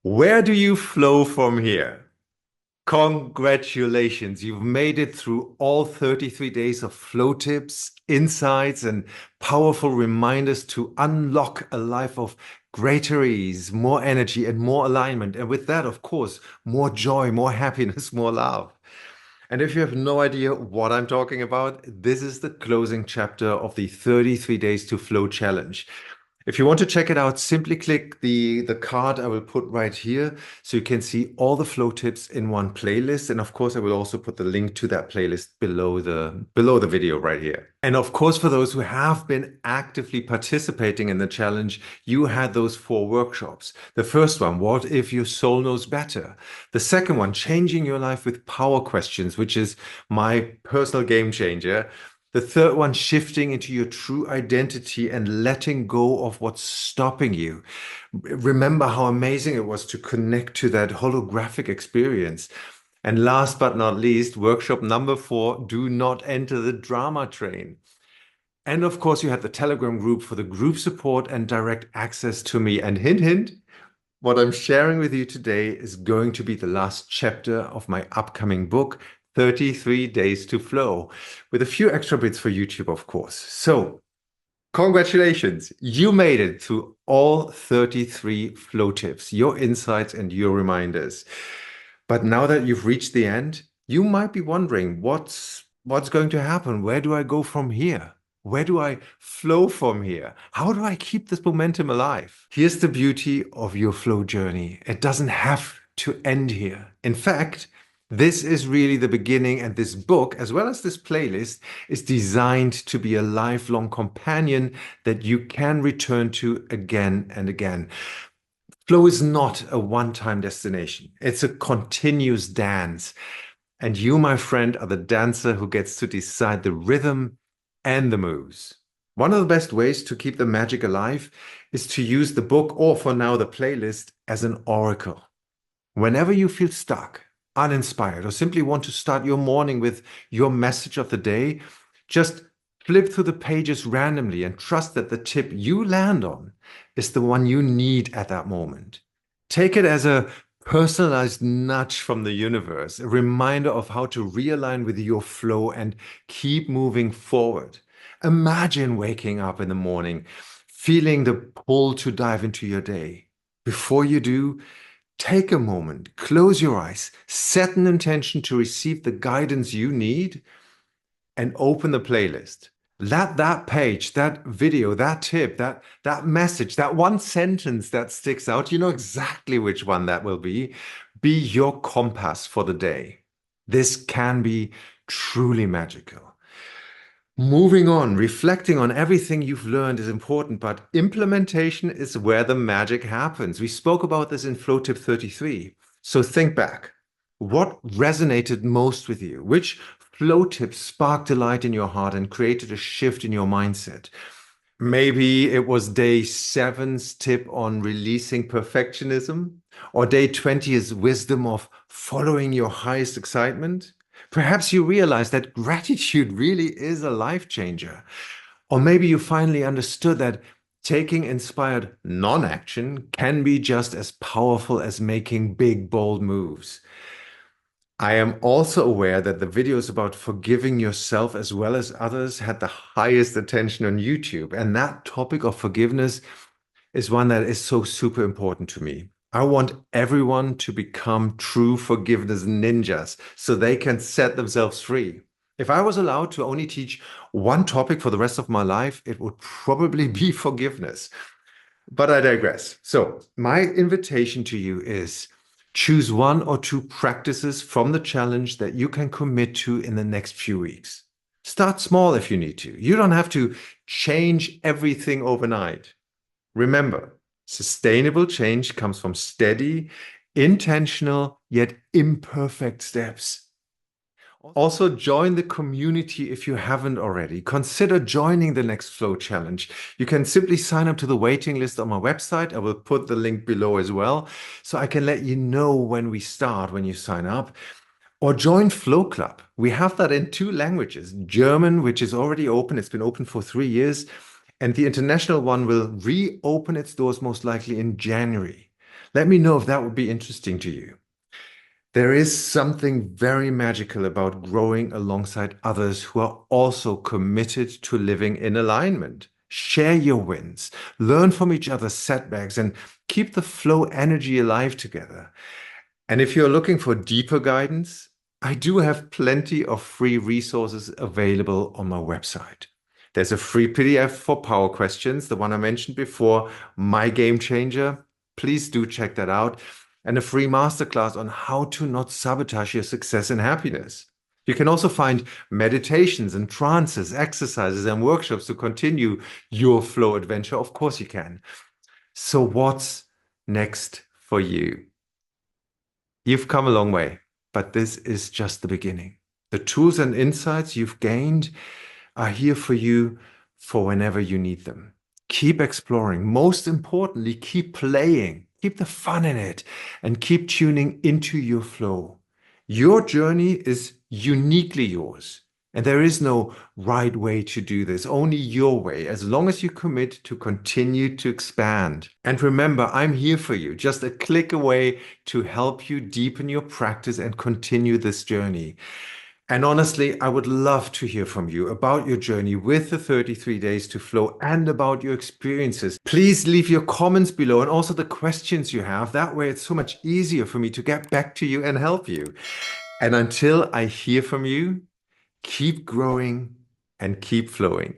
Where do you flow from here? Congratulations, you've made it through all 33 days of flow tips, insights, and powerful reminders to unlock a life of greater ease, more energy, and more alignment. And with that, of course, more joy, more happiness, more love. And if you have no idea what I'm talking about, this is the closing chapter of the 33 Days to Flow Challenge. If you want to check it out, simply click the card I will put right here so you can see all the flow tips in one playlist. And of course, I will also put the link to that playlist below the video right here. And of course, for those who have been actively participating in the challenge, you had those 4 workshops. The first one, what if your soul knows better? The second one, changing your life with power questions, which is my personal game changer. The third one, shifting into your true identity and letting go of what's stopping you. Remember how amazing it was to connect to that holographic experience. And last but not least, workshop number 4, do not enter the drama train. And of course, you had the Telegram group for the group support and direct access to me. And hint, hint, what I'm sharing with you today is going to be the last chapter of my upcoming book, 33 Days to Flow, with a few extra bits for YouTube, of course. So, congratulations, you made it through all 33 flow tips, your insights, and your reminders. But now that you've reached the end, you might be wondering what's going to happen? Where do I go from here? Where do I flow from here? How do I keep this momentum alive? Here's the beauty of your flow journey. It doesn't have to end here. In fact, this is really the beginning, and this book, as well as this playlist, is designed to be a lifelong companion that you can return to again and again. Flow is not a one-time destination. It's a continuous dance. And you, my friend, are the dancer who gets to decide the rhythm and the moves. One of the best ways to keep the magic alive is to use the book, or for now the playlist, as an oracle. Whenever you feel stuck, uninspired, or simply want to start your morning with your message of the day, just flip through the pages randomly and trust that the tip you land on is the one you need at that moment. Take it as a personalized nudge from the universe, a reminder of how to realign with your flow and keep moving forward. Imagine waking up in the morning, feeling the pull to dive into your day. Before you do, take a moment, close your eyes, set an intention to receive the guidance you need, and open the playlist. Let that page, that video, that tip, that message, that one sentence that sticks out, you know exactly which one that will be your compass for the day. This can be truly magical. Moving on, reflecting on everything you've learned is important, but implementation is where the magic happens. We spoke about this in Flow Tip 33. So think back. What resonated most with you? Which flow tip sparked a light in your heart and created a shift in your mindset? Maybe it was day 7's tip on releasing perfectionism, or day 20's wisdom of following your highest excitement. Perhaps you realize that gratitude really is a life changer. Or maybe you finally understood that taking inspired non-action can be just as powerful as making big, bold moves. I am also aware that the videos about forgiving yourself as well as others had the highest attention on YouTube. And that topic of forgiveness is one that is so super important to me. I want everyone to become true forgiveness ninjas so they can set themselves free. If I was allowed to only teach one topic for the rest of my life, it would probably be forgiveness. But I digress. So, my invitation to you is choose 1 or 2 practices from the challenge that you can commit to in the next few weeks. Start small if you need to. You don't have to change everything overnight. Remember, sustainable change comes from steady, intentional, yet imperfect steps. Also, join the community if you haven't already. Consider joining the next Flow Challenge. You can simply sign up to the waiting list on my website. I will put the link below as well, so I can let you know when we start, when you sign up. Or join Flow Club. We have that in 2 languages, German, which is already open. It's been open for 3 years. And the international one will reopen its doors most likely in January. Let me know if that would be interesting to you. There is something very magical about growing alongside others who are also committed to living in alignment. Share your wins, learn from each other's setbacks, and keep the flow energy alive together. And if you're looking for deeper guidance, I do have plenty of free resources available on my website. There's a free PDF for power questions, the one I mentioned before, My Game Changer. Please do check that out. And a free masterclass on how to not sabotage your success and happiness. You can also find meditations and trances, exercises, and workshops to continue your flow adventure. Of course, you can. So, what's next for you? You've come a long way, but this is just the beginning. The tools and insights you've gained are here for you for whenever you need them. Keep exploring. Most importantly, keep playing. Keep the fun in it and keep tuning into your flow. Your journey is uniquely yours. And there is no right way to do this, only your way, as long as you commit to continue to expand. And remember, I'm here for you, just a click away to help you deepen your practice and continue this journey. And honestly, I would love to hear from you about your journey with the 33 days to flow and about your experiences. Please leave your comments below and also the questions you have. That way, it's so much easier for me to get back to you and help you. And until I hear from you, keep growing and keep flowing.